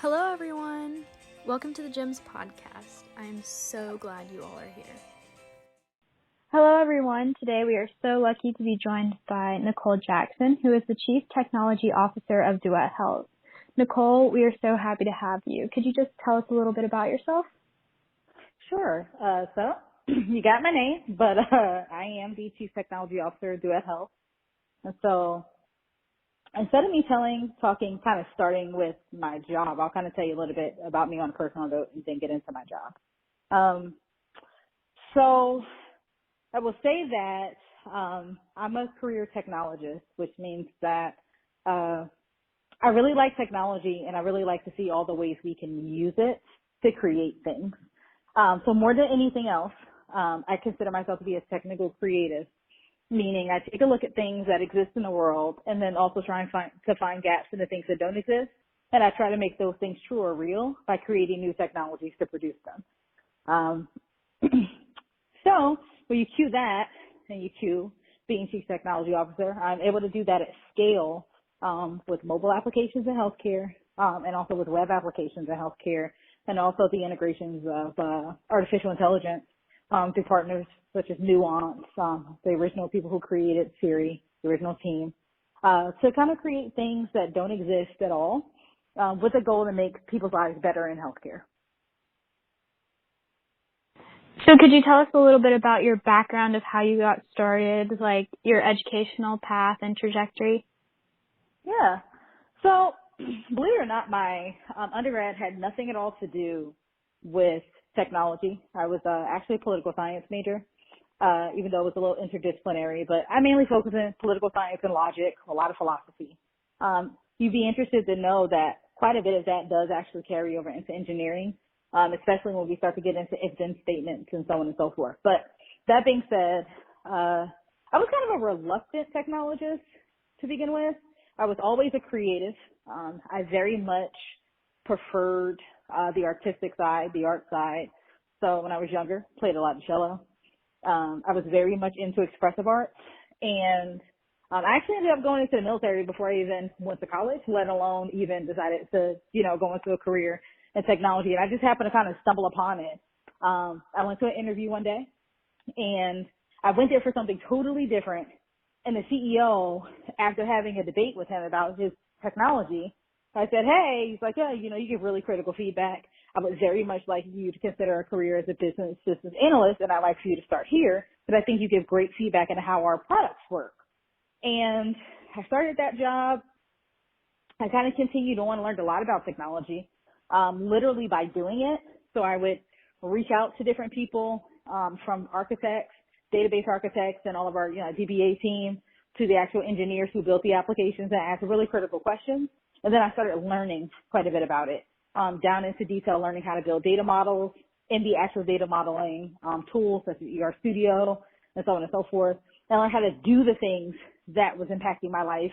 Hello, everyone. Welcome to the GEMS podcast. I am so glad you all are here. Hello, everyone. Today we are so lucky to be joined by Nicole Jackson, who is the Chief Technology Officer of Duet Health. Nicole, we are so happy to have you. Could you just tell us a little bit about yourself? Sure. So you got my name, but I am the Chief Technology Officer of Duet Health. And so instead of me starting with my job, I'll kind of tell you a little bit about me on a personal note and then get into my job. So I will say that I'm a career technologist, which means that I really like technology and I really like to see all the ways we can use it to create things. So more than anything else, I consider myself to be a technical creative, meaning I take a look at things that exist in the world and then also try and find gaps in the things that don't exist. And I try to make those things true or real by creating new technologies to produce them. So when you cue that and you cue being Chief Technology Officer, I'm able to do that at scale with mobile applications in healthcare and also with web applications in healthcare and also the integrations of artificial intelligence through partners such as Nuance, the original people who created Siri, the original team, to kind of create things that don't exist at all with a goal to make people's lives better in healthcare. So could you tell us a little bit about your background of how you got started, like your educational path and trajectory? Yeah. So believe it or not, my undergrad had nothing at all to do with technology. I was actually a political science major, even though it was a little interdisciplinary, but I mainly focused in political science and logic, a lot of philosophy. You'd be interested to know that quite a bit of that does actually carry over into engineering, especially when we start to get into if-then statements and so on and so forth. But that being said, I was kind of a reluctant technologist to begin with. I was always a creative. I very much preferred the artistic side, the art side. So when I was younger, played a lot of cello. I was very much into expressive arts, and I actually ended up going into the military before I even went to college, let alone even decided to, go into a career in technology. And I just happened to kind of stumble upon it. I went to an interview one day, and I went there for something totally different. And the CEO, after having a debate with him about his technology, I said, hey, he's like, yeah, you give really critical feedback. I would very much like you to consider a career as a business systems analyst, and I'd like for you to start here, but I think you give great feedback into how our products work. And I started that job. I kind of continued on and learned a lot about technology, literally by doing it. So I would reach out to different people, from architects, database architects, and all of our, DBA team, to the actual engineers who built the applications and asked really critical questions. And then I started learning quite a bit about it, down into detail, learning how to build data models in the actual data modeling tools such as ER Studio and so on and so forth, and learn how to do the things that was impacting my life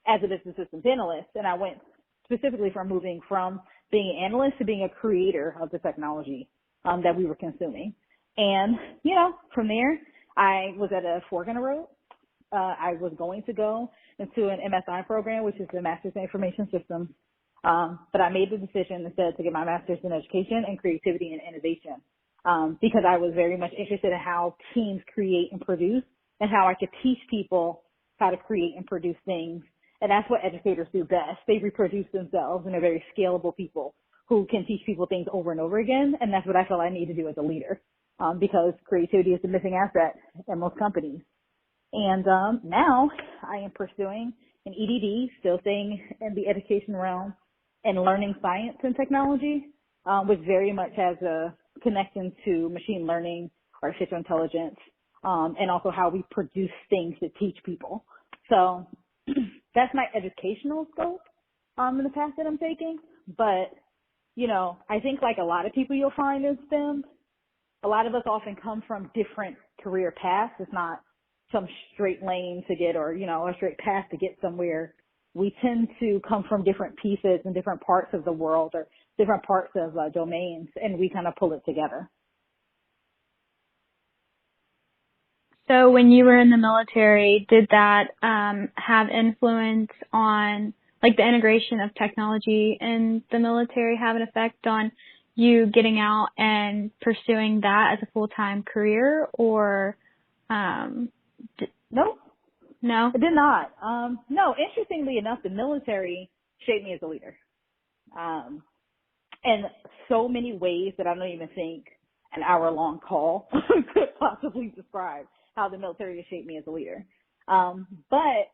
as a business systems analyst. And I went specifically from moving from being an analyst to being a creator of the technology that we were consuming. And, from there, I was at a fork in the road. I was going to go into an MSI program, which is the Master's in Information Systems. But I made the decision instead to get my Master's in Education and Creativity and Innovation, because I was very much interested in how teams create and produce and how I could teach people how to create and produce things. And that's what educators do best. They reproduce themselves and are very scalable people who can teach people things over and over again. And that's what I feel I need to do as a leader, because creativity is the missing asset in most companies. And now I am pursuing an EDD, still staying in the education realm and learning science and technology, which very much has a connection to machine learning, artificial intelligence, and also how we produce things to teach people. So that's my educational scope in the path that I'm taking. But, I think like a lot of people you'll find in STEM, a lot of us often come from different career paths. It's not some straight lane to get or, a straight path to get somewhere. We tend to come from different pieces and different parts of the world or different parts of domains, and we kind of pull it together. So when you were in the military, did that have influence on like the integration of technology in the military have an effect on you getting out and pursuing that as a full-time career, or No, no? it did not. No, interestingly enough, the military shaped me as a leader. In so many ways that I don't even think an hour-long call could possibly describe how the military has shaped me as a leader. But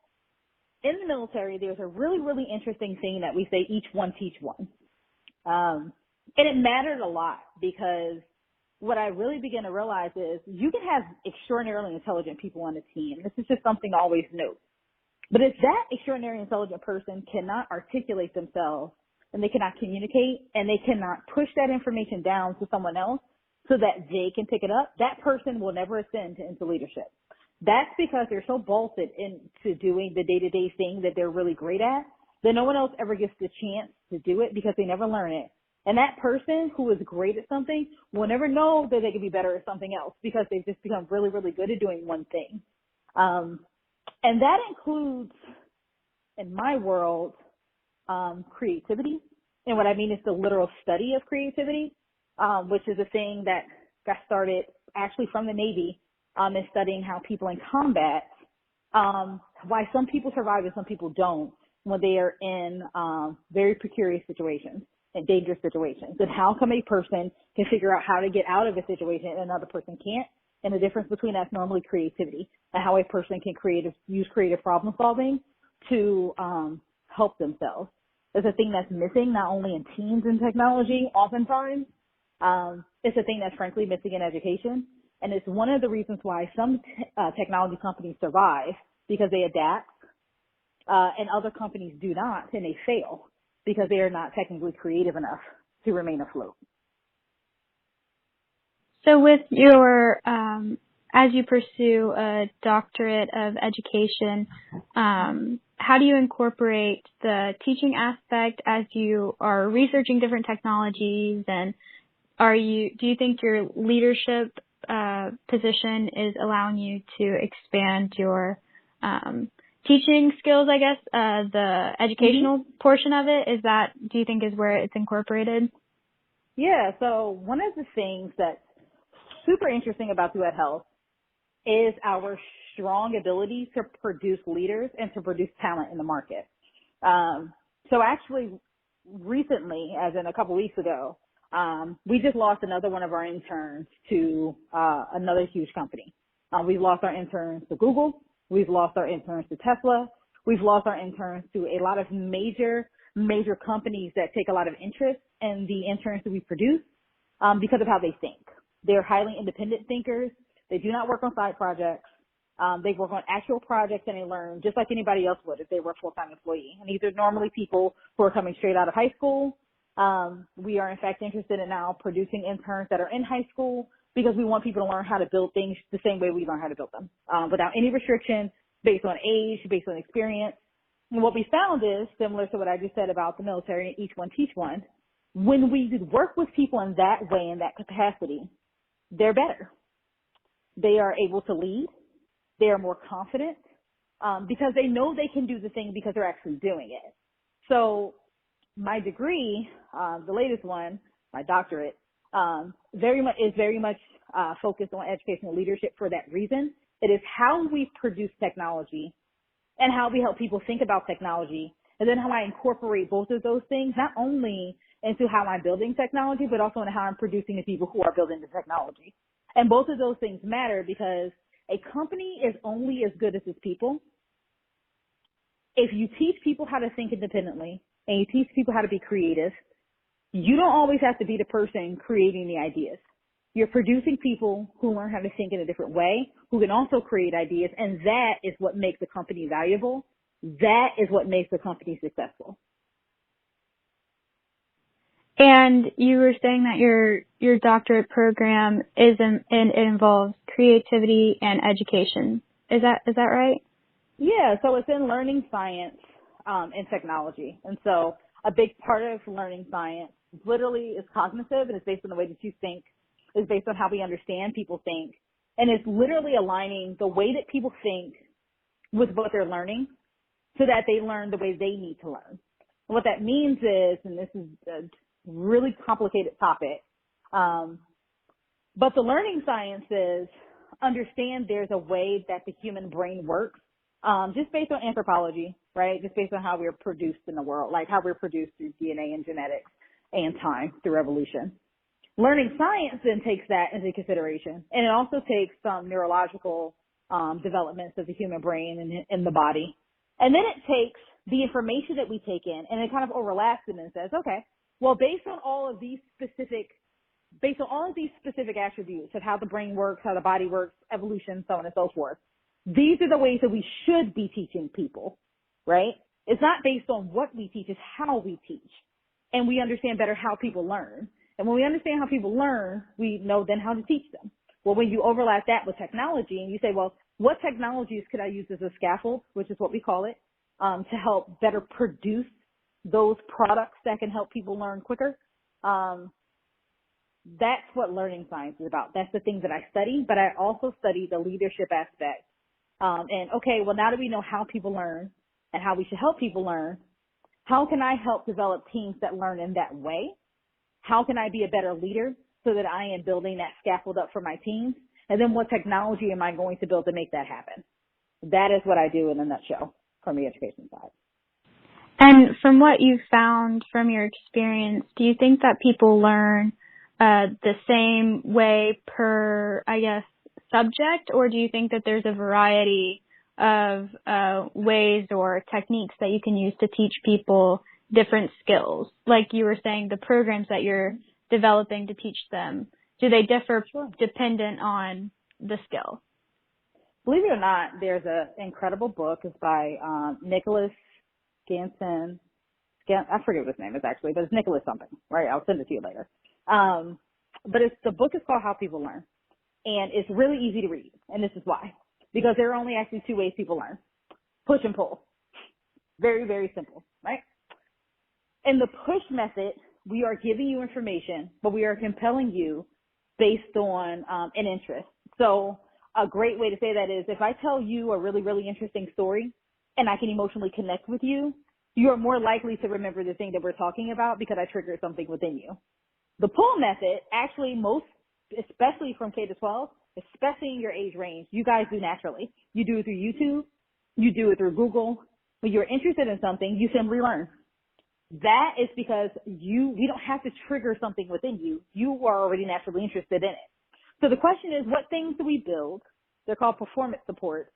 in the military, there's a really, really interesting thing that we say, each one teach one. And it mattered a lot because what I really began to realize is you can have extraordinarily intelligent people on a team. This is just something to always note. But if that extraordinarily intelligent person cannot articulate themselves and they cannot communicate and they cannot push that information down to someone else so that they can pick it up, that person will never ascend into leadership. That's because they're so bolted into doing the day-to-day thing that they're really great at that no one else ever gets the chance to do it because they never learn it. And that person who is great at something will never know that they can be better at something else because they've just become really, really good at doing one thing. And that includes, in my world, creativity. And what I mean is the literal study of creativity, which is a thing that got started actually from the Navy, in studying how people in combat, why some people survive and some people don't when they are in very precarious situations and dangerous situations. And how come a person can figure out how to get out of a situation and another person can't? And the difference between that's normally creativity and how a person can use creative problem solving to help themselves. It's a thing that's missing not only in teams and technology oftentimes, it's a thing that's frankly missing in education. And it's one of the reasons why some technology companies survive because they adapt, and other companies do not, and they fail because they are not technically creative enough to remain afloat. So with your, as you pursue a doctorate of education, how do you incorporate the teaching aspect as you are researching different technologies? And do you think your leadership position is allowing you to expand your teaching skills, I guess, the educational portion of it? Do you think is where it's incorporated? Yeah, so one of the things that's super interesting about Duet Health is our strong ability to produce leaders and to produce talent in the market. So actually recently, as in a couple weeks ago, we just lost another one of our interns to another huge company. We've lost our interns to Google. We've lost our interns to Tesla. We've lost our interns to a lot of major companies that take a lot of interest in the interns that we produce because of how they think. They're highly independent thinkers. They do not work on side projects. They work on actual projects and they learn just like anybody else would if they were a full-time employee. And these are normally people who are coming straight out of high school. We are in fact interested in now producing interns that are in high school because we want people to learn how to build things the same way we learn how to build them, without any restrictions, based on age, based on experience. And what we found is, similar to what I just said about the military, each one teach one, when we work with people in that way, in that capacity, they're better. They are able to lead. They are more confident because they know they can do the thing because they're actually doing it. So my degree, the latest one, my doctorate, very much focused on educational leadership for that reason. It is how we produce technology and how we help people think about technology, and then how I incorporate both of those things, not only into how I'm building technology, but also in how I'm producing the people who are building the technology. And both of those things matter because a company is only as good as its people. If you teach people how to think independently and you teach people how to be creative, you don't always have to be the person creating the ideas. You're producing people who learn how to think in a different way, who can also create ideas, and that is what makes the company valuable. That is what makes the company successful. And you were saying that your doctorate program it involves creativity and education. Is that right? Yeah, so it's in learning science and technology. And so a big part of learning science literally is cognitive, and it's based on the way that you think. It's based on how we understand people think. And it's literally aligning the way that people think with what they're learning so that they learn the way they need to learn. And what that means is, and this is a really complicated topic, but the learning sciences understand there's a way that the human brain works, just based on anthropology, right? Just based on how we're produced in the world, like how we're produced through DNA and genetics and time through evolution. Learning science then takes that into consideration, and it also takes some neurological developments of the human brain and the body. And then it takes the information that we take in, and it kind of overlaps it and says, okay, well, based on all of these specific attributes of how the brain works, how the body works, evolution, so on and so forth, these are the ways that we should be teaching people, right? It's not based on what we teach, it's how we teach. And we understand better how people learn. And when we understand how people learn, we know then how to teach them. Well, when you overlap that with technology and you say, well, what technologies could I use as a scaffold, which is what we call it, to help better produce those products that can help people learn quicker? That's what learning science is about. That's the things that I study, but I also study the leadership aspect. And okay, well, now that we know how people learn and how we should help people learn, how can I help develop teams that learn in that way? How can I be a better leader so that I am building that scaffold up for my teams? And then what technology am I going to build to make that happen? That is what I do in a nutshell from the education side. And from what you've found from your experience, do you think that people learn the same way per, I guess, subject, or do you think that there's a variety of ways or techniques that you can use to teach people different skills? Like you were saying, the programs that you're developing to teach them, do they differ dependent on the skill? Believe it or not, there's an incredible book. It's by Nicoles Jackson. I forget what his name is actually, but it's Nicoles something, right? I'll send it to you later. But the book is called How People Learn, and it's really easy to read, and this is why. Because there are only actually two ways people learn: push and pull. Very, very simple, right? In the push method, we are giving you information, but we are compelling you based on an interest. So a great way to say that is if I tell you a really, really interesting story and I can emotionally connect with you, you are more likely to remember the thing that we're talking about because I triggered something within you. The pull method, actually especially from K to 12, especially in your age range, you guys do naturally. You do it through YouTube. You do it through Google. When you're interested in something, you simply learn. That is because we don't have to trigger something within you. You are already naturally interested in it. So the question is, what things do we build? They're called performance supports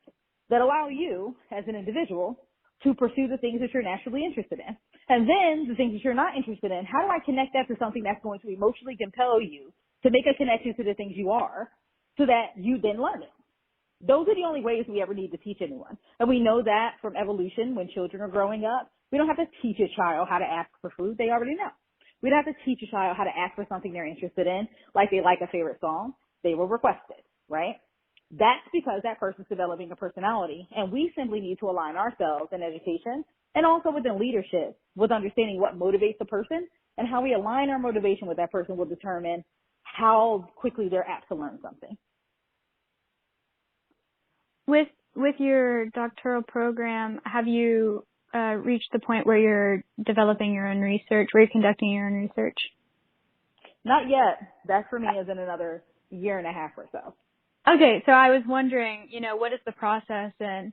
that allow you as an individual to pursue the things that you're naturally interested in. And then the things that you're not interested in, how do I connect that to something that's going to emotionally compel you to make a connection to the things you are so that you then learn it? Those are the only ways we ever need to teach anyone. And we know that from evolution when children are growing up. We don't have to teach a child how to ask for food. They already know. We don't have to teach a child how to ask for something they're interested in, like they like a favorite song. They will request it, right? That's because that person's developing a personality, and we simply need to align ourselves in education and also within leadership with understanding what motivates a person, and how we align our motivation with that person will determine how quickly they're apt to learn something. With your doctoral program, have you reached the point where you're developing your own research, where you're conducting your own research? Not yet. That for me is in another year and a half or so. Okay, so I was wondering, what is the process in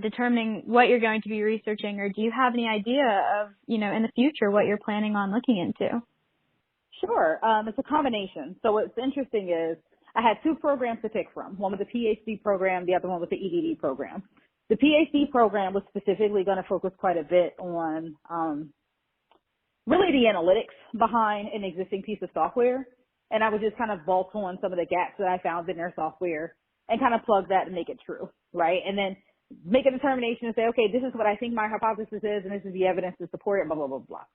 determining what you're going to be researching, or do you have any idea of, in the future what you're planning on looking into? Sure. It's a combination. So what's interesting is I had two programs to pick from. One was a PhD program, the other one was the EDD program. The PhD program was specifically going to focus quite a bit on really the analytics behind an existing piece of software. And I would just kind of bolt on some of the gaps that I found in their software and kind of plug that and make it true, right? And then make a determination and say, okay, this is what I think my hypothesis is, and this is the evidence to support it, blah, blah, blah, blah.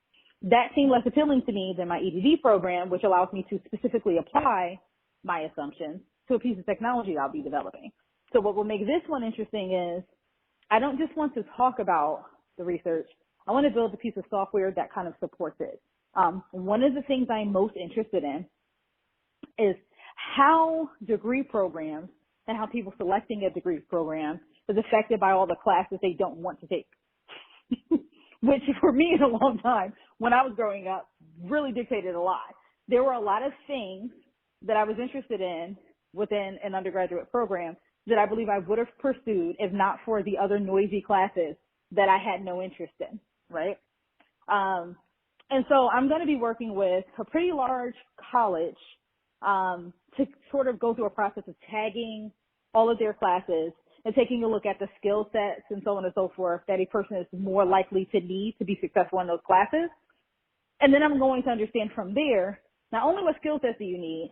That seemed less appealing to me than my EDD program, which allows me to specifically apply my assumptions to a piece of technology I'll be developing. So what will make this one interesting is I don't just want to talk about the research. I want to build a piece of software that kind of supports it. One of the things I'm most interested in is how degree programs and how people selecting a degree program is affected by all the classes they don't want to take. which for me in a long time, when I was growing up, really dictated a lot. There were a lot of things that I was interested in within an undergraduate program that I believe I would have pursued if not for the other noisy classes that I had no interest in, right? And so I'm going to be working with a pretty large college to sort of go through a process of tagging all of their classes and taking a look at the skill sets and so on and so forth that a person is more likely to need to be successful in those classes. And then I'm going to understand from there, not only what skill sets do you need,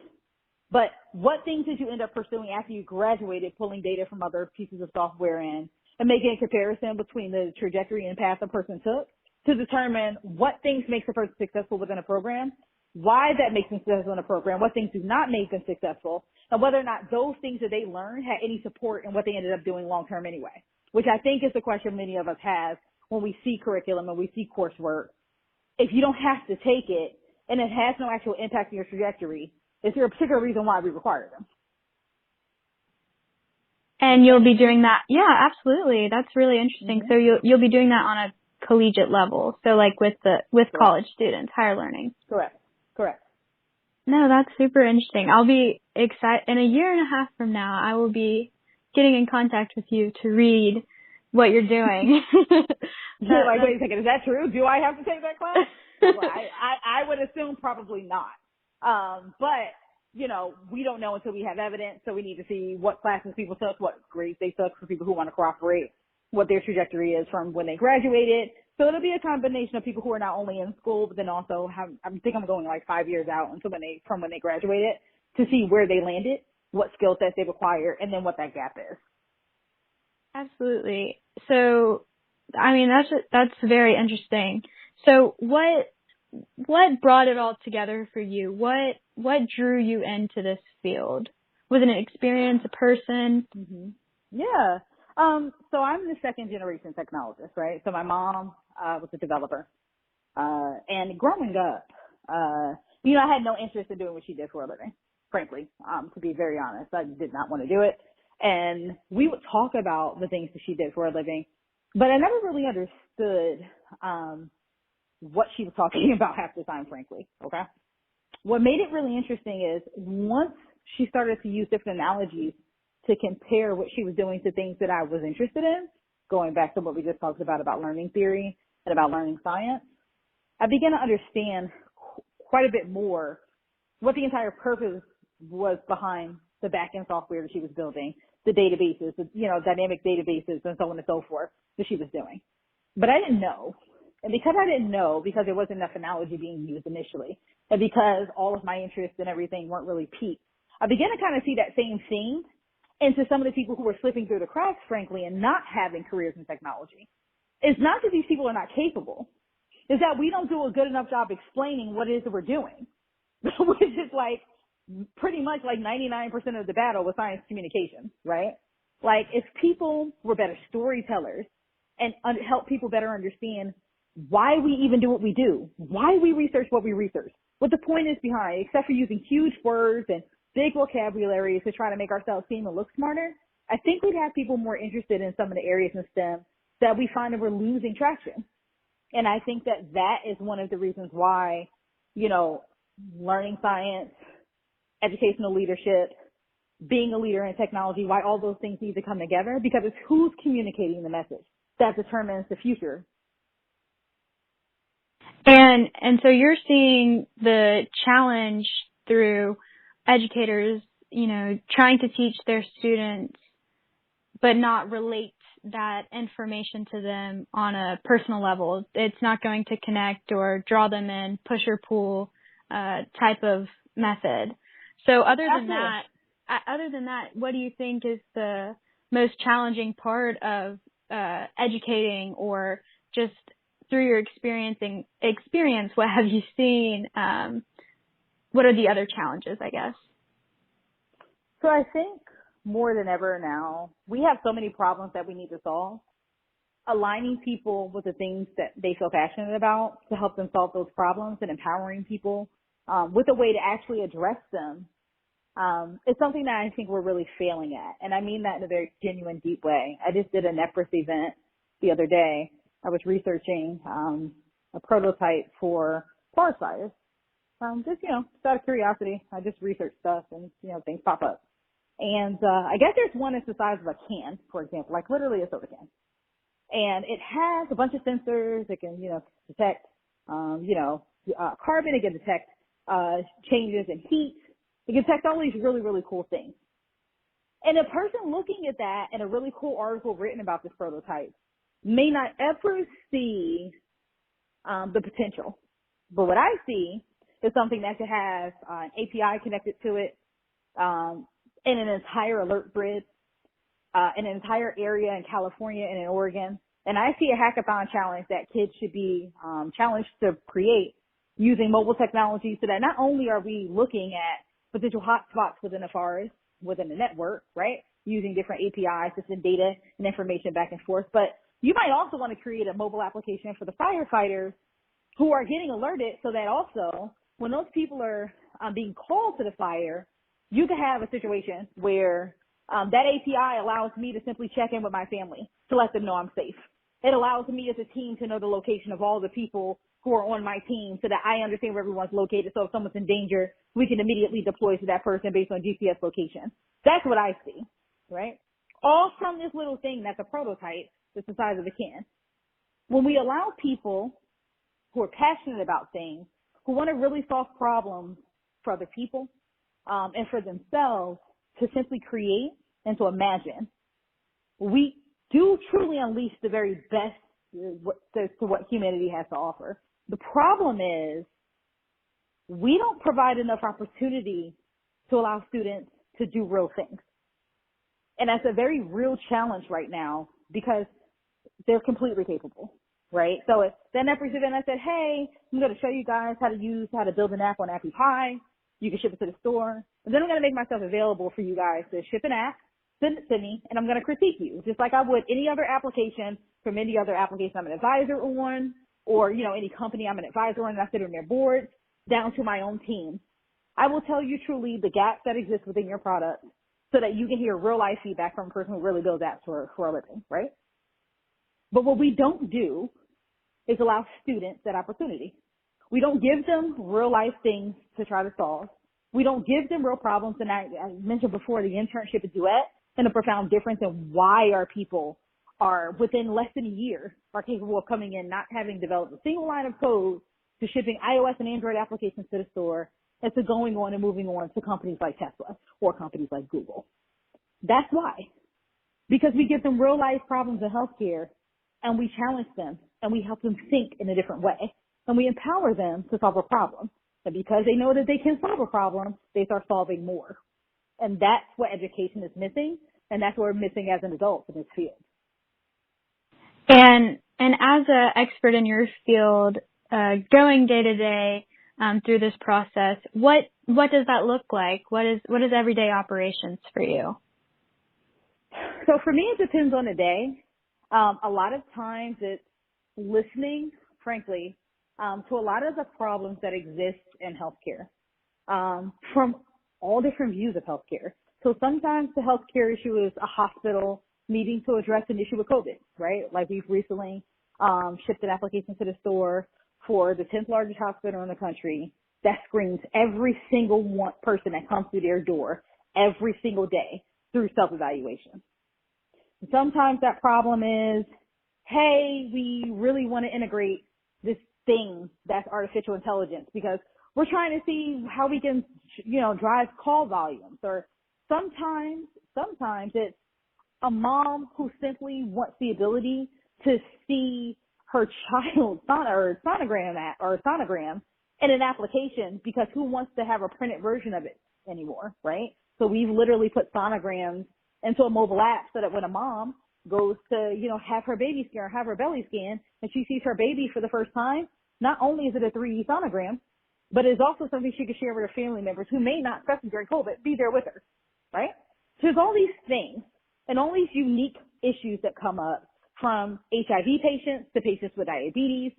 but what things did you end up pursuing after you graduated, pulling data from other pieces of software in and making a comparison between the trajectory and path a person took to determine what things makes a person successful within a program, why that makes them successful in a program, what things do not make them successful, and whether or not those things that they learned had any support in what they ended up doing long term anyway, which I think is the question many of us have when we see curriculum and we see coursework. If you don't have to take it and it has no actual impact on your trajectory, is there a particular reason why we require them? And you'll be doing that. Yeah, absolutely. That's really interesting. Mm-hmm. So you'll be doing that on a collegiate level. So like with college students, higher learning. Correct. No, that's super interesting. I'll be excited. In a year and a half from now, I will be getting in contact with you to read what you're doing. You're like, wait a second, is that true? Do I have to take that class? Well, I would assume probably not. But, you know, we don't know until we have evidence, so we need to see what classes people took, what grades they took for people who want to cooperate, what their trajectory is from when they graduated. So it'll be a combination of people who are not only in school, but then also I think I'm going like 5 years out until from when they graduated to see where they landed, what skill sets they've acquired, and then what that gap is. Absolutely. So, I mean, that's very interesting. So what brought it all together for you? What drew you into this field? Was it an experience, a person? Mm-hmm. Yeah. So I'm the second generation technologist, right? So my mom was a developer. And growing up, you know, I had no interest in doing what she did for a living, frankly, to be very honest. I did not want to do it. And we would talk about the things that she did for a living, but I never really understood what she was talking about half the time, frankly. Okay. What made it really interesting is once she started to use different analogies to compare what she was doing to things that I was interested in, going back to what we just talked about learning theory and about learning science, I began to understand quite a bit more what the entire purpose was behind the back-end software that she was building, the databases, the, you know, dynamic databases and so on and so forth that she was doing. But I didn't know. And because I didn't know, because there wasn't enough analogy being used initially, and because all of my interests and everything weren't really peaked, I began to kind of see that same theme into some of the people who were slipping through the cracks, frankly, and not having careers in technology. It's not that these people are not capable. It's that we don't do a good enough job explaining what it is that we're doing, which is like pretty much like 99% of the battle with science communication, right? Like if people were better storytellers and help people better understand why we even do what we do, why we research what we research, what the point is behind, except for using huge words and big vocabularies to try to make ourselves seem and look smarter, I think we'd have people more interested in some of the areas in STEM that we find that we're losing traction. And I think that that is one of the reasons why, you know, learning science, educational leadership, being a leader in technology, why all those things need to come together, because it's who's communicating the message that determines the future. And so you're seeing the challenge through educators, you know, trying to teach their students, but not relate that information to them on a personal level. It's not going to connect or draw them in, push or pull type of method. So other than that, what do you think is the most challenging part of educating, or just through your experience, what have you seen? What are the other challenges, I guess? So I think more than ever now, we have so many problems that we need to solve. Aligning people with the things that they feel passionate about to help them solve those problems and empowering people with a way to actually address them is something that I think we're really failing at. And I mean that in a very genuine, deep way. I just did a NEPRIS event the other day I was researching a prototype for forest fires. Just, just out of curiosity, I just research stuff and, things pop up. And I guess there's one that's the size of a can, for example, like literally a soda can. And it has a bunch of sensors. It can, detect, carbon. It can detect changes in heat. It can detect all these really, really cool things. And a person looking at that and a really cool article written about this prototype may not ever see the potential. But what I see is something that could have an API connected to it, and an entire alert grid, an entire area in California and in Oregon. And I see a hackathon challenge that kids should be challenged to create using mobile technology so that not only are we looking at potential hotspots within a forest, within a network, right, using different APIs to send data and information back and forth, but you might also want to create a mobile application for the firefighters who are getting alerted so that also when those people are being called to the fire, you can have a situation where that API allows me to simply check in with my family to let them know I'm safe. It allows me as a team to know the location of all the people who are on my team so that I understand where everyone's located. So if someone's in danger, we can immediately deploy to that person based on GPS location. That's what I see, right? All from this little thing that's a prototype that's the size of a can. When we allow people who are passionate about things, who want to really solve problems for other people, and for themselves to simply create and to imagine, we do truly unleash the very best to what humanity has to offer. The problem is we don't provide enough opportunity to allow students to do real things. And that's a very real challenge right now because they're completely capable, right? So then after this event, I said, hey, I'm going to show you guys how to build an app on Appy Pie. You can ship it to the store. And then I'm going to make myself available for you guys to ship an app, send it to me, and I'm going to critique you, just like I would any other application from any other application I'm an advisor on, or, any company I'm an advisor on and I sit on their board, down to my own team. I will tell you truly the gaps that exist within your product so that you can hear real life feedback from a person who really builds apps for a living, right? But what we don't do is allow students that opportunity. We don't give them real life things to try to solve. We don't give them real problems. And I mentioned before the internship at Duet and the profound difference in why our people are within less than a year are capable of coming in, not having developed a single line of code, to shipping iOS and Android applications to the store, and to going on and moving on to companies like Tesla or companies like Google. That's why. Because we give them real life problems in healthcare and we challenge them and we help them think in a different way. And we empower them to solve a problem. And because they know that they can solve a problem, they start solving more. And that's what education is missing. And that's what we're missing as an adult in this field. And as an expert in your field, going day to day through this process, what does that look like? What is everyday operations for you? So for me, it depends on the day. A lot of times it's listening, frankly, to a lot of the problems that exist in healthcare, from all different views of healthcare. So sometimes the healthcare issue is a hospital needing to address an issue with COVID, right? Like we've recently shipped an application to the store for the 10th largest hospital in the country that screens every single person that comes through their door every single day through self-evaluation. Sometimes that problem is, hey, we really want to integrate this thing that's artificial intelligence because we're trying to see how we can, drive call volumes. Or sometimes it's a mom who simply wants the ability to see her child's sonogram in an application because who wants to have a printed version of it anymore, right? So we've literally put sonograms into a mobile app so that when a mom goes to, have her baby scan or have her belly scan and she sees her baby for the first time, not only is it a 3D sonogram, but it's also something she can share with her family members who may not, especially during COVID, be there with her, right? So there's all these things and all these unique issues that come up from HIV patients to patients with diabetes,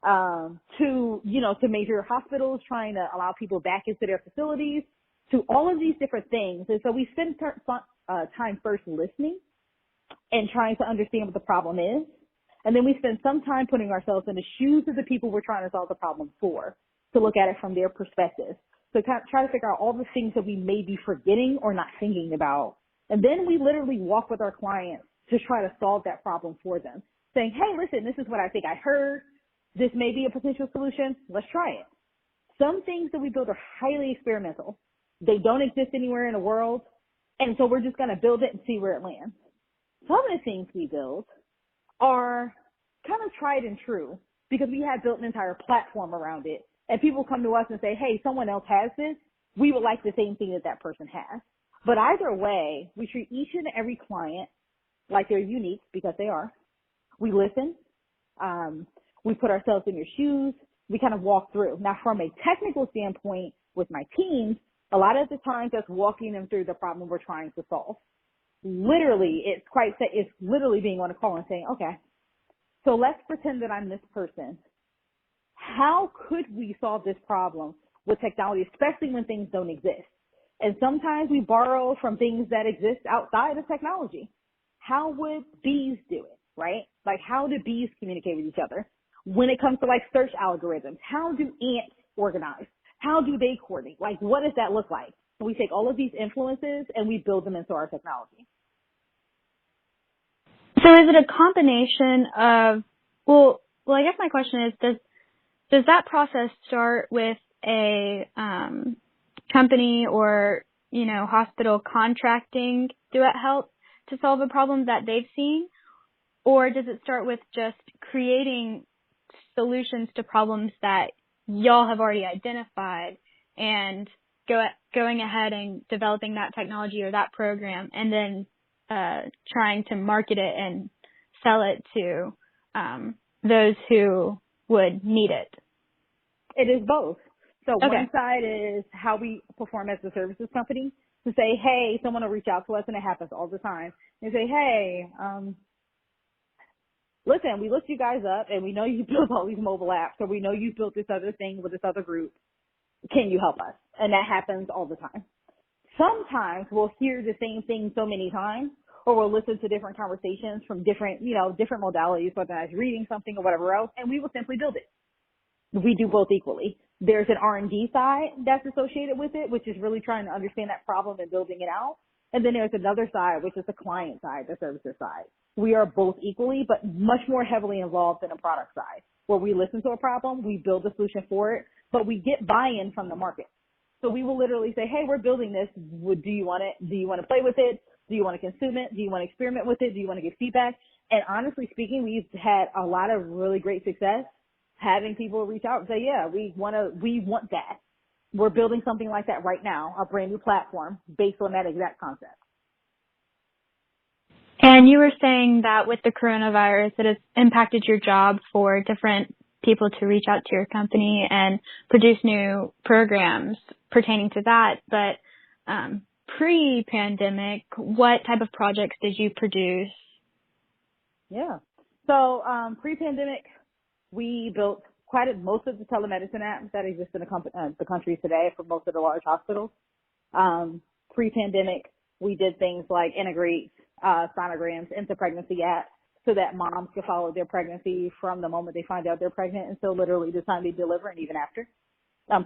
to major hospitals trying to allow people back into their facilities, to all of these different things. And so we spend time first listening and trying to understand what the problem is. And then we spend some time putting ourselves in the shoes of the people we're trying to solve the problem for, to look at it from their perspective. So kind of try to figure out all the things that we may be forgetting or not thinking about. And then we literally walk with our clients to try to solve that problem for them, saying, hey, listen, this is what I think I heard. This may be a potential solution. Let's try it. Some things that we build are highly experimental. They don't exist anywhere in the world. And so we're just going to build it and see where it lands. Some of the things we build are kind of tried and true because we have built an entire platform around it. And people come to us and say, hey, someone else has this. We would like the same thing that that person has. But either way, we treat each and every client like they're unique because they are. We listen. We put ourselves in your shoes. We kind of walk through. Now, from a technical standpoint with my teams, a lot of the times that's walking them through the problem we're trying to solve. Literally, it's literally being on a call and saying, okay, so let's pretend that I'm this person. How could we solve this problem with technology, especially when things don't exist? And sometimes we borrow from things that exist outside of technology. How would bees do it, right? Like, how do bees communicate with each other? When it comes to like search algorithms, how do ants organize? How do they coordinate? Like, what does that look like? So we take all of these influences and we build them into our technology. So is it a combination of, well, I guess my question is, does that process start with a company or, hospital contracting Duet Health to solve a problem that they've seen? Or does it start with just creating solutions to problems that y'all have already identified and going ahead and developing that technology or that program and then trying to market it and sell it to those who would need it? It is both. So Okay. One side is how we perform as a services company to say, hey, someone will reach out to us, and it happens all the time. They say, hey, listen, we looked you guys up, and we know you built all these mobile apps, or we know you built this other thing with this other group. Can you help us? And that happens all the time. Sometimes we'll hear the same thing so many times, or we'll listen to different conversations from different modalities, whether that's reading something or whatever else, and we will simply build it. We do both equally. There's an R&D side that's associated with it, which is really trying to understand that problem and building it out. And then there's another side, which is the client side, the services side. We are both equally, but much more heavily involved in the product side, where we listen to a problem, we build a solution for it, but we get buy-in from the market. So we will literally say, hey, we're building this. Do you want it? Do you want to play with it? Do you want to consume it? Do you want to experiment with it? Do you want to give feedback? And honestly speaking, we've had a lot of really great success having people reach out and say, yeah, we want that. We're building something like that right now, a brand new platform based on that exact concept. And you were saying that with the coronavirus, it has impacted your job for different people to reach out to your company and produce new programs pertaining to that. But pre-pandemic, what type of projects did you produce? Yeah. So pre-pandemic, we built most of the telemedicine apps that exist in the country today for most of the large hospitals. Pre-pandemic, we did things like integrate sonograms into pregnancy apps so that moms could follow their pregnancy from the moment they find out they're pregnant until literally the time they deliver and even after.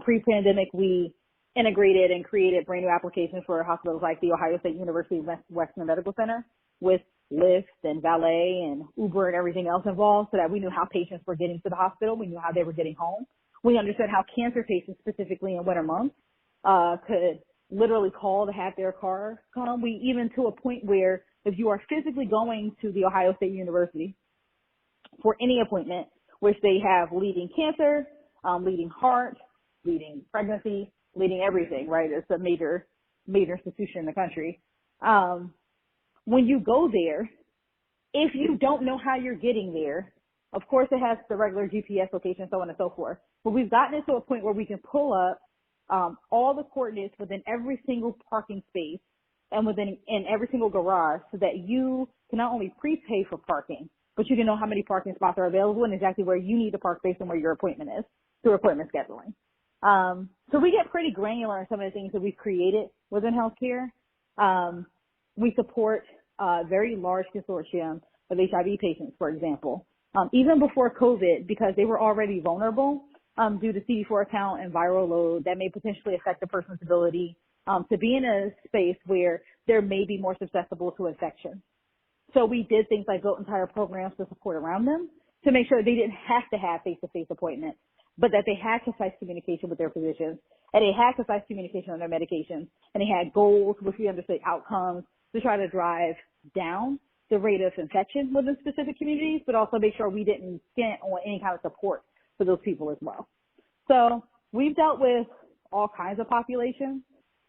Pre-pandemic, we integrated and created brand new applications for hospitals like the Ohio State University Western Medical Center with Lyft and valet and Uber and everything else involved so that we knew how patients were getting to the hospital. We knew how they were getting home. We understood how cancer patients, specifically in winter months, could literally call to have their car come. We even to a point where if you are physically going to the Ohio State University for any appointment, which they have leading cancer, leading heart, leading pregnancy, leading everything, right? It's a major institution in the country. When you go there, if you don't know how you're getting there, of course it has the regular GPS location, so on and so forth. But we've gotten it to a point where we can pull up all the coordinates within every single parking space and in every single garage so that you can not only prepay for parking, but you can know how many parking spots are available and exactly where you need to park based on where your appointment is through appointment scheduling. So we get pretty granular in some of the things that we've created within healthcare. We support a very large consortium of HIV patients, for example, even before COVID, because they were already vulnerable due to CD4 count and viral load that may potentially affect the person's ability to be in a space where they may be more susceptible to infection. So we did things like built entire programs to support around them to make sure they didn't have to have face-to-face appointments, but that they had concise communication with their physicians, and they had concise communication on their medications, and they had goals, which we understood outcomes, to try to drive down the rate of infection within specific communities, but also make sure we didn't skint on any kind of support for those people as well. So we've dealt with all kinds of populations.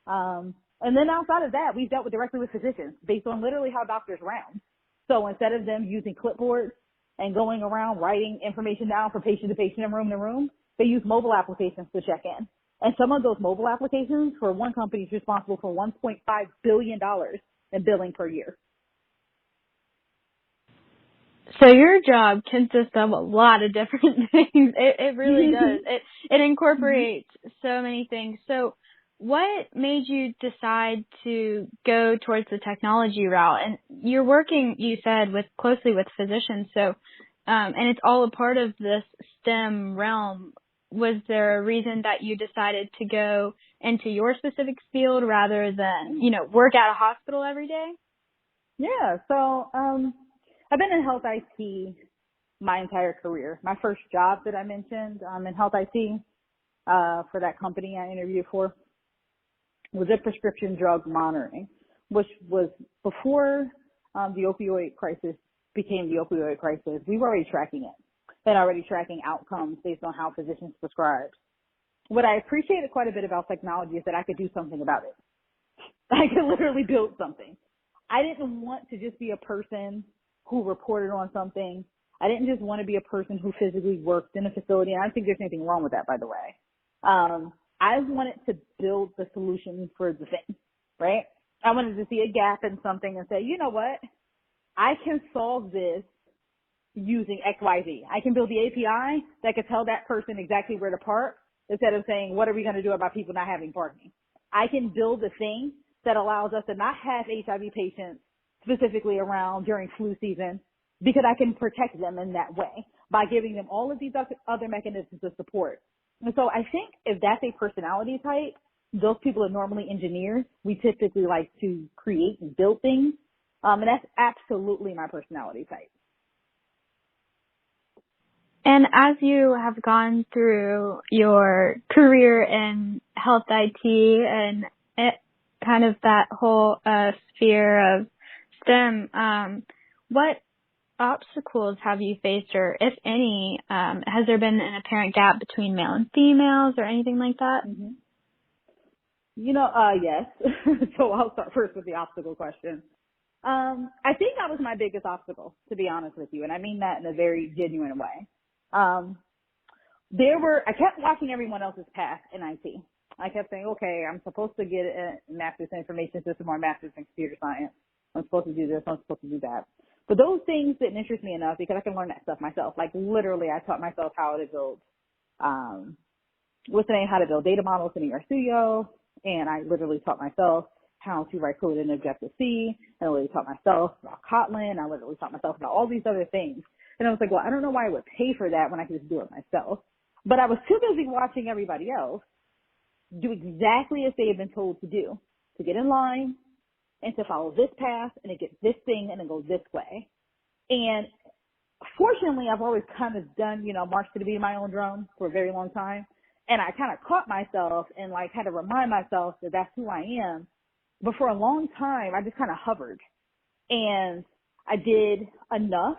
And then outside of that, we've dealt directly with physicians based on literally how doctors round. So instead of them using clipboards and going around writing information down from patient to patient and room to room, they use mobile applications to check in. And some of those mobile applications, for one company, is responsible for $1.5 billion in billing per year. So your job consists of a lot of different things. It really does. It incorporates so many things. So what made you decide to go towards the technology route? And you're working, you said, closely with physicians. So, and it's all a part of this STEM realm. Was there a reason that you decided to go into your specific field rather than, work at a hospital every day? Yeah. So, I've been in health IT my entire career. My first job that I mentioned in health IT for that company I interviewed for was in prescription drug monitoring, which was before the opioid crisis became the opioid crisis. We were already tracking it and already tracking outcomes based on how physicians prescribed. What I appreciated quite a bit about technology is that I could do something about it. I could literally build something. I didn't want to just be a person who reported on something. I didn't just want to be a person who physically worked in a facility. And I don't think there's anything wrong with that, by the way. I wanted to build the solution for the thing, right? I wanted to see a gap in something and say, you know what? I can solve this using XYZ. I can build the API that could tell that person exactly where to park instead of saying, what are we going to do about people not having parking? I can build a thing that allows us to not have HIV patients specifically around during flu season because I can protect them in that way by giving them all of these other mechanisms of support. And so I think if that's a personality type, those people are normally engineers. We typically like to create and build things. And that's absolutely my personality type. And as you have gone through your career in health IT and kind of that whole sphere of STEM, what obstacles have you faced, or if any, has there been an apparent gap between male and females or anything like that? Mm-hmm. Yes. So I'll start first with the obstacle question. I think that was my biggest obstacle, to be honest with you, and I mean that in a very genuine way. I kept watching everyone else's path in IT. I kept saying, okay, I'm supposed to get a master's in information system or a master's in computer science. I'm supposed to do this. I'm supposed to do that. But those things didn't interest me enough because I can learn that stuff myself. Like literally, I taught myself how to build, how to build data models in RStudio, and I literally taught myself how to write code in Objective-C. I literally taught myself about Kotlin. I literally taught myself about all these other things. And I was like, well, I don't know why I would pay for that when I could just do it myself. But I was too busy watching everybody else do exactly as they had been told to do, to get in line and to follow this path and to get this thing and then go this way. And fortunately, I've always kind of done, march to the beat of my own drum for a very long time. And I kind of caught myself and had to remind myself that that's who I am. But for a long time, I just kind of hovered. And I did enough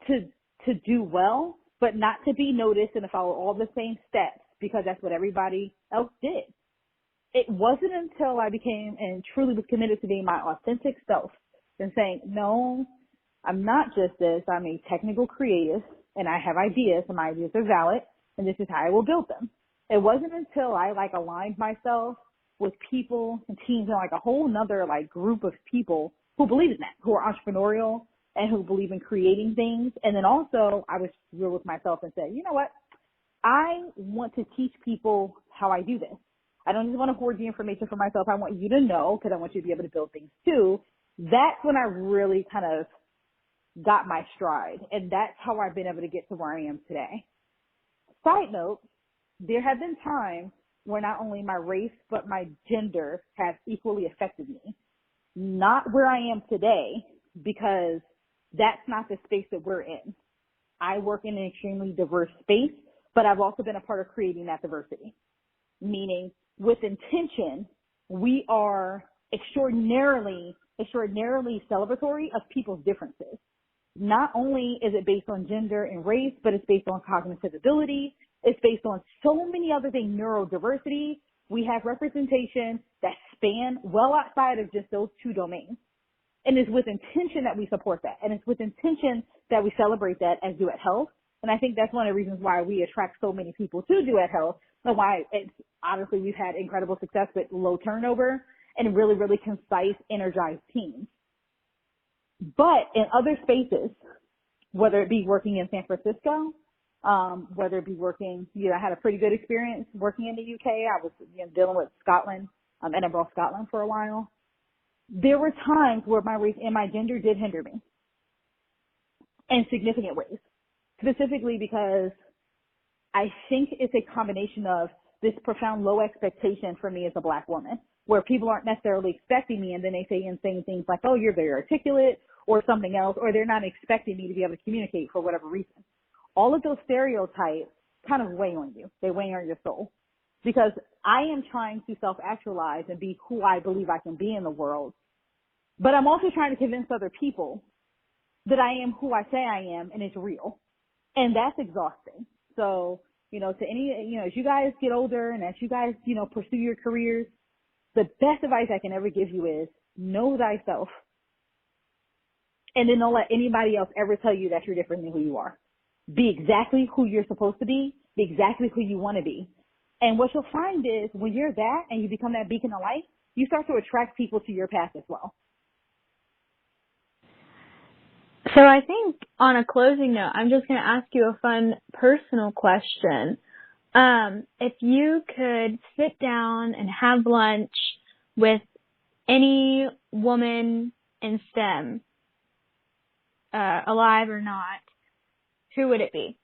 to do well, but not to be noticed and to follow all the same steps because that's what everybody else did. It wasn't until I became and truly was committed to being my authentic self and saying, no, I'm not just this. I'm a technical creative and I have ideas and my ideas are valid and this is how I will build them. It wasn't until I aligned myself with people and teams and a whole nother group of people who believe in that, who are entrepreneurial and who believe in creating things. And then also I was real with myself and said, you know what? I want to teach people how I do this. I don't just want to hoard the information for myself. I want you to know because I want you to be able to build things too. That's when I really kind of got my stride. And that's how I've been able to get to where I am today. Side note, there have been times where not only my race, but my gender has equally affected me. Not where I am today, because that's not the space that we're in. I work in an extremely diverse space, but I've also been a part of creating that diversity. Meaning, with intention, we are extraordinarily celebratory of people's differences. Not only is it based on gender and race, but it's based on cognitive ability. It's based on so many other things, neurodiversity. We have representation that span well outside of just those two domains. And it's with intention that we support that. And it's with intention that we celebrate that as Duet Health. And I think that's one of the reasons why we attract so many people to Duet Health, and why it's honestly we've had incredible success with low turnover and really, really concise, energized teams. But in other spaces, whether it be working in San Francisco, whether it be working, I had a pretty good experience working in the UK. I was dealing with Scotland, Edinburgh, Scotland for a while. There were times where my race and my gender did hinder me in significant ways, specifically because I think it's a combination of this profound low expectation for me as a Black woman, where people aren't necessarily expecting me, and then they say insane things like, oh, you're very articulate or something else, or they're not expecting me to be able to communicate for whatever reason. All of those stereotypes kind of weigh on you. They weigh on your soul, because I am trying to self-actualize and be who I believe I can be in the world. But I'm also trying to convince other people that I am who I say I am, and it's real. And that's exhausting. So, to any, as you guys get older and as you guys, pursue your careers, the best advice I can ever give you is know thyself. And then don't let anybody else ever tell you that you're different than who you are. Be exactly who you're supposed to be exactly who you want to be. And what you'll find is when you're that and you become that beacon of light, you start to attract people to your path as well. So I think on a closing note, I'm just going to ask you a fun personal question. If you could sit down and have lunch with any woman in STEM, alive or not, who would it be?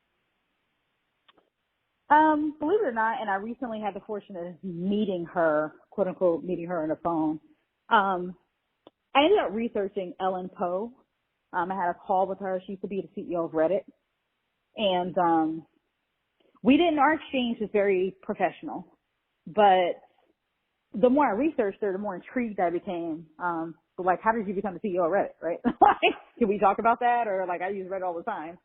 Believe it or not, and I recently had the fortune of meeting her, quote unquote, meeting her on the phone. I ended up researching Ellen Poe. I had a call with her. She used to be the CEO of Reddit. And our exchange was very professional. But the more I researched her, the more intrigued I became. Like, how did you become the CEO of Reddit, right? Can we talk about that? Or, I use Reddit all the time.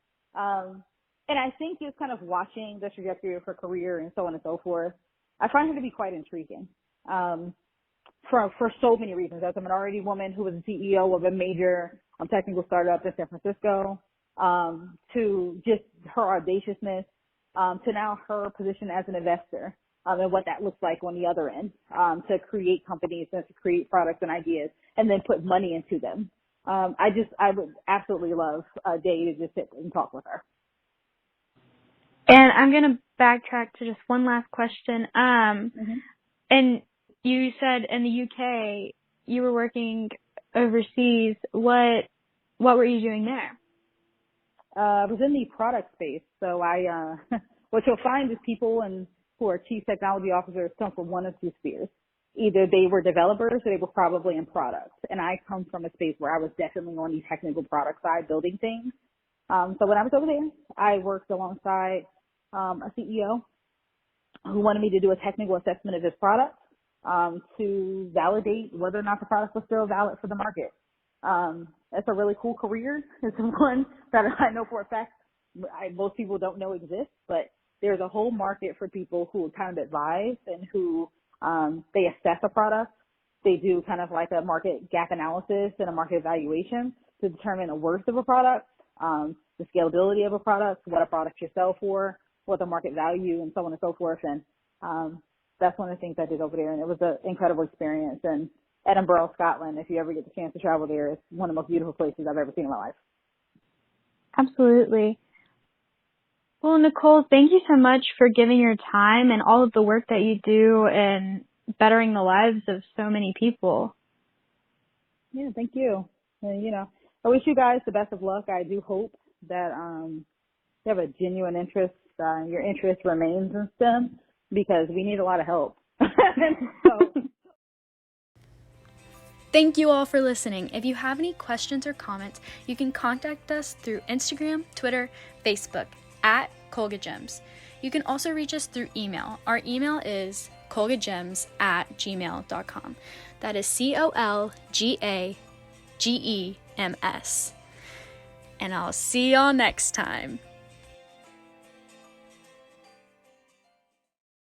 And I think just kind of watching the trajectory of her career and so on and so forth, I find her to be quite intriguing. For so many reasons. As a minority woman who was the CEO of a major technical startup in San Francisco, to just her audaciousness, to now her position as an investor, and what that looks like on the other end, to create companies and to create products and ideas and then put money into them. I would absolutely love a day to just sit and talk with her. And I'm going to backtrack to just one last question. And you said in the UK you were working overseas. What were you doing there? I was in the product space. So what you'll find is people who are chief technology officers come from one of two spheres. Either they were developers or they were probably in product. And I come from a space where I was definitely on the technical product side building things. So when I was over there, I worked alongside a CEO who wanted me to do a technical assessment of his product to validate whether or not the product was still valid for the market. It's a really cool career. It's one that I know for a fact most people don't know exists, but there's a whole market for people who kind of advise and who they assess a product. They do kind of like a market gap analysis and a market evaluation to determine the worth of a product, the scalability of a product, what a product should sell for, what the market value, and so on and so forth. And that's one of the things I did over there, and it was an incredible experience. And Edinburgh, Scotland, if you ever get the chance to travel there, it's one of the most beautiful places I've ever seen in my life. Absolutely. Well, Nicole, thank you so much for giving your time and all of the work that you do in bettering the lives of so many people. Yeah, thank you. And, I wish you guys the best of luck. I do hope that you have a genuine interest, your interest remains in STEM, because we need a lot of help. So, Thank you all for listening. If you have any questions or comments, you can contact us through Instagram, Twitter, Facebook at ColgaGems. You can also reach us through email. Our email is colgagems@gmail.com. That is COLGAGEMS. And I'll see y'all next time.